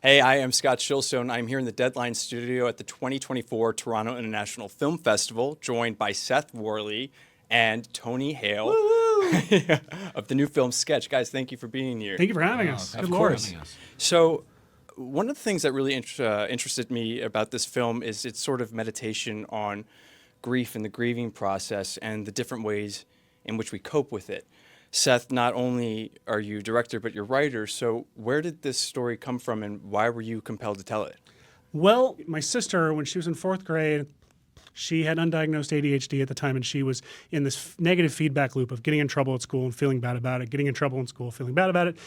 Hey, I am Scott Shilstone. I'm here in the Deadline studio at the 2024 Toronto International Film Festival, joined by Seth Worley and Tony Hale of the new film Sketch. Guys, thank you for being here. Thank you for having us. Of Good course. Lord. So, one of the things that really interested me about this film is its sort of meditation on grief and the grieving process and the different ways in which we cope with it. Seth, not only are you director, but you're writer. So where did this story come from and why were you compelled to tell it? Well, my sister, when she was in fourth grade, she had undiagnosed ADHD at the time, and she was in this negative feedback loop of getting in trouble at school and feeling bad about it, getting in trouble in school, feeling bad about it.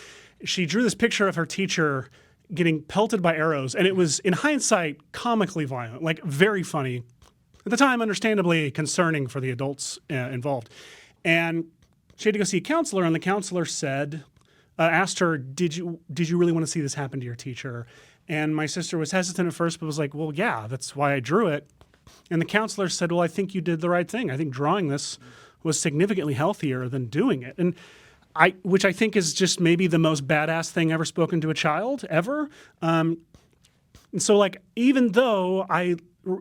She drew this picture of her teacher getting pelted by arrows, and it was, in hindsight, comically violent, like very funny. At the time, understandably concerning for the adults involved. And she had to go see a counselor, and the counselor said, asked her, did you really want to see this happen to your teacher? And my sister was hesitant at first, but was like, well, yeah, that's why I drew it. And the counselor said, well, I think you did the right thing. I think drawing this was significantly healthier than doing it. And which I think is just maybe the most badass thing ever spoken to a child, ever. And so, like, even though I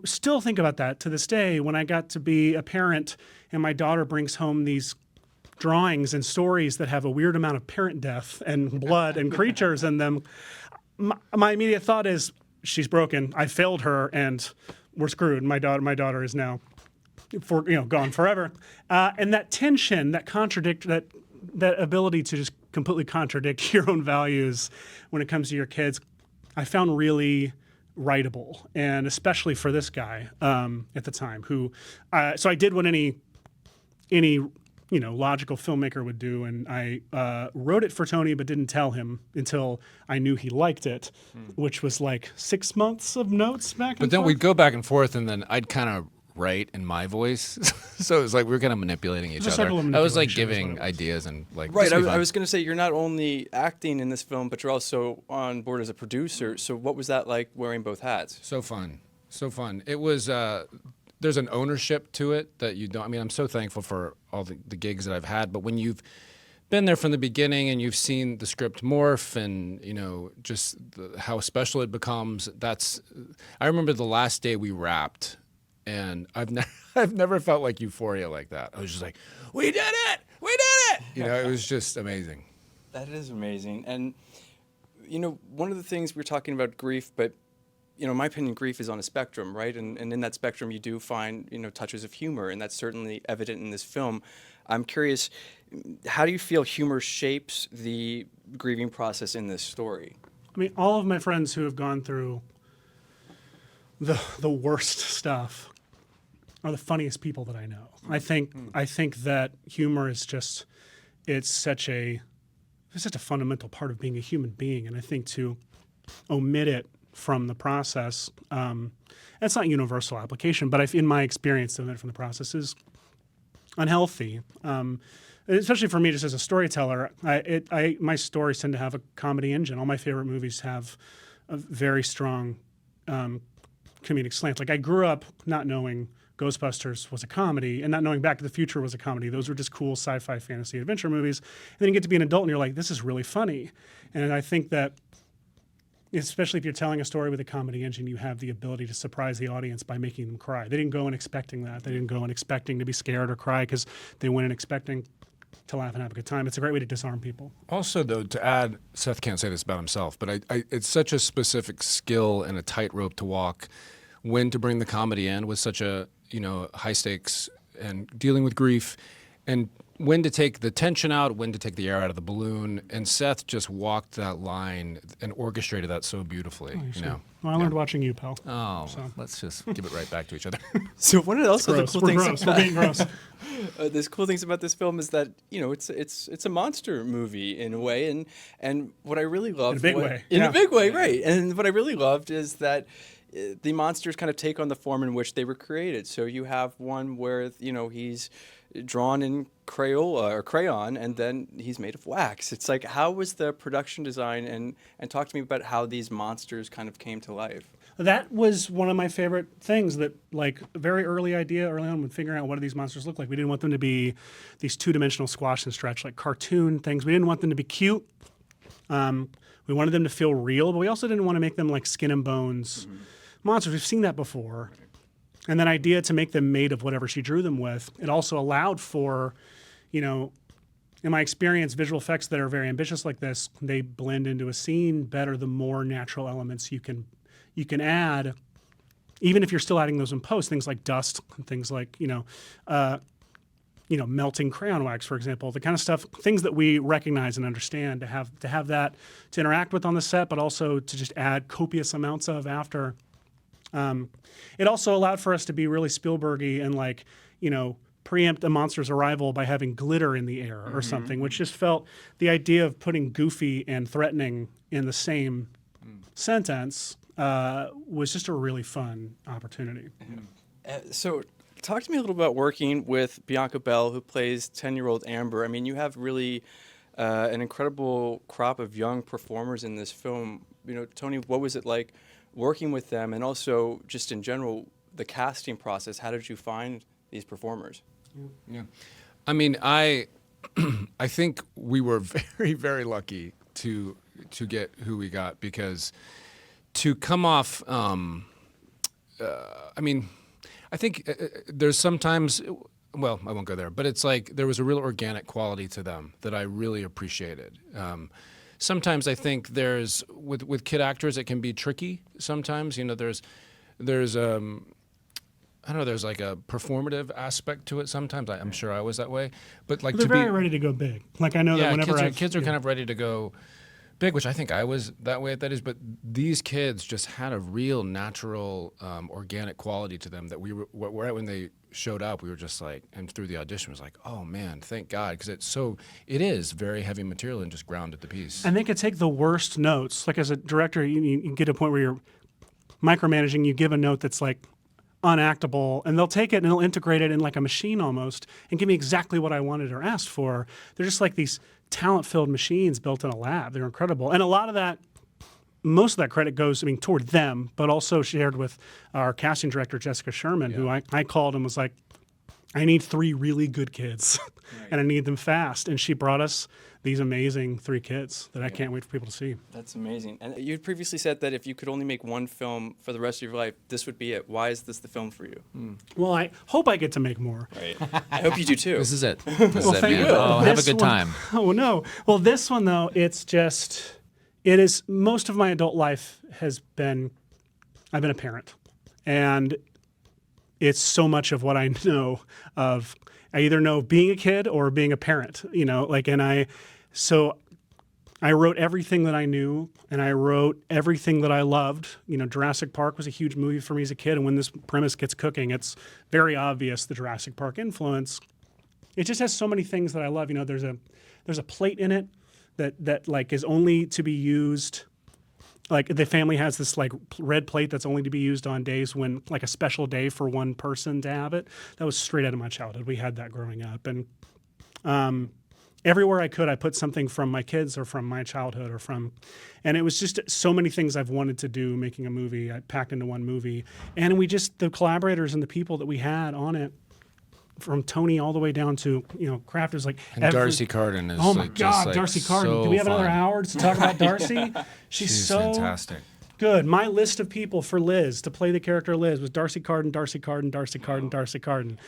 still think about that to this day, when I got to be a parent and my daughter brings home these drawings and stories that have a weird amount of parent death and blood and creatures in them, my immediate thought is, she's broken. I failed her, and we're screwed. My daughter is now, gone forever. And that tension, that ability to just completely contradict your own values when it comes to your kids, I found really writable, and especially for this guy at the time. Who, so I did what any logical filmmaker would do, and I wrote it for Tony, but didn't tell him until I knew he liked it, which was like 6 months of notes back and forth. But then we'd go back and forth, and then I'd kind of write in my voice. So it was like we were kind of manipulating each other. I was like giving ideas and like. Right. I was going to say, you're not only acting in this film, but you're also on board as a producer. So what was that like, wearing both hats? So fun. So fun. It was. There's an ownership to it that you don't. I mean, I'm so thankful for all the gigs that I've had, but when you've been there from the beginning and you've seen the script morph and just how special it becomes, I remember the last day we wrapped, and I've never felt like euphoria like that. I was just like, we did it, it was just amazing. That is amazing. And one of the things we were talking about grief, but in my opinion, grief is on a spectrum, right? And in that spectrum, you do find, touches of humor, and that's certainly evident in this film. I'm curious, how do you feel humor shapes the grieving process in this story? I mean, all of my friends who have gone through the worst stuff are the funniest people that I know. I think that humor is just, it's such a fundamental part of being a human being, and I think to omit it from the process, it's not universal application, but in my experience, of it from the process is unhealthy. Especially for me, just as a storyteller, my stories tend to have a comedy engine. All my favorite movies have a very strong comedic slant. Like, I grew up not knowing Ghostbusters was a comedy and not knowing Back to the Future was a comedy. Those were just cool sci-fi, fantasy, adventure movies. And then you get to be an adult and you're like, this is really funny. And I think that, especially if you're telling a story with a comedy engine, you have the ability to surprise the audience by making them cry. They didn't go in expecting that. They didn't go in expecting to be scared or cry, because they went in expecting to laugh and have a good time. It's a great way to disarm people. Also, though, to add, Seth can't say this about himself, but it's such a specific skill and a tightrope to walk when to bring the comedy in with such a high stakes and dealing with grief, and when to take the tension out, when to take the air out of the balloon. And Seth just walked that line and orchestrated that so beautifully. Well, I learned watching you, pal. Let's just give it right back to each other. So one of the cool things We're being gross. There's cool things about this film is that it's a monster movie in a way, and what I really loved in a big way, right? And what I really loved is that the monsters kind of take on the form in which they were created. So you have one where he's drawn in crayon, and then he's made of wax. It's like, how was the production design, and talk to me about how these monsters kind of came to life. That was one of my favorite things, that like a very early on when figuring out what do these monsters look like. We didn't want them to be these two-dimensional squash and stretch like cartoon things. We didn't want them to be cute. We wanted them to feel real, but we also didn't want to make them like skin and bones monsters. We've seen that before. And that idea to make them made of whatever she drew them with, it also allowed for, you know, in my experience, visual effects that are very ambitious like this, they blend into a scene better the more natural elements you can add, even if you're still adding those in post, things like dust and things like, melting crayon wax, for example, the kind of stuff, things that we recognize and understand to have that to interact with on the set, but also to just add copious amounts of after. It also allowed for us to be really Spielbergy and preempt a monster's arrival by having glitter in the air or something, which just felt the idea of putting goofy and threatening in the same sentence was just a really fun opportunity. So talk to me a little about working with Bianca Bell, who plays 10-year-old Amber. I mean, you have really an incredible crop of young performers in this film. Tony, what was it like working with them, and also just in general, the casting process? How did you find these performers? Yeah. I mean, I think we were very, very lucky to get who we got, because to come off, I think there's sometimes, well, I won't go there, but it's like there was a real organic quality to them that I really appreciated. Sometimes I think there's, with kid actors, it can be tricky sometimes. There's I don't know, there's like a performative aspect to it sometimes. I'm sure I was that way. But like they're very ready to go big. Like I know that whenever kids are kind of ready to go big, which I think I was that way at that age. But these kids just had a real natural, organic quality to them that we were when they showed up, we were just like, and through the audition was like, oh man, thank God, because it is very heavy material and just ground at the piece. And they could take the worst notes. Like as a director, you get to a point where you're micromanaging. You give a note that's like unactable, and they'll take it and they'll integrate it in like a machine almost and give me exactly what I wanted or asked for. They're just like these talent-filled machines built in a lab. They're incredible. And a lot of that, most of that credit goes, toward them, but also shared with our casting director, Jessica Sherman, who I called and was like, I need 3 really good kids and I need them fast. And she brought us these amazing 3 kids that I can't wait for people to see. That's amazing. And you previously said that if you could only make one film for the rest of your life, this would be it. Why is this the film for you? Well, I hope I get to make more. Right. I hope you do too. This is it. This is it, thank man. you. Oh, have a This good one- time. Oh, no. Well, this one, though, it is, most of my adult life has been, I've been a parent. And it's so much of what I know of, I either know being a kid or being a parent, so I wrote everything that I knew, and I wrote everything that I loved. Jurassic Park was a huge movie for me as a kid, and when this premise gets cooking, it's very obvious the Jurassic Park influence. It just has so many things that I love. There's a plate in it that like is only to be used. Like the family has this like red plate that's only to be used on days when like a special day for one person to have it. That was straight out of my childhood. We had that growing up, and everywhere I could, I put something from my kids or from my childhood and it was just so many things I've wanted to do making a movie. I packed into one movie, and the collaborators and the people that we had on it, from Tony all the way down to crafters like Darcy Carden is Darcy Carden. So Do we have another fun. hour to talk about Darcy? She's so fantastic. good. My list of people for Liz to play the character Liz was Darcy Carden, Darcy Carden, Darcy Carden, Darcy Carden.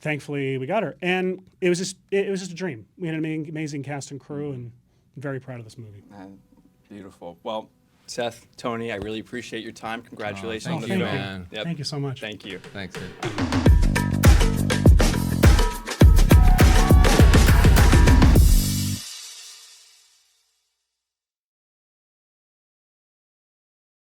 Thankfully, we got her, and it was just a dream. We had an amazing cast and crew, and I'm very proud of this movie. Beautiful. Well, Seth, Tony, I really appreciate your time. Congratulations on Thank the you, film. man. Yep. Thank you so much. Thank you. Thanks, dude.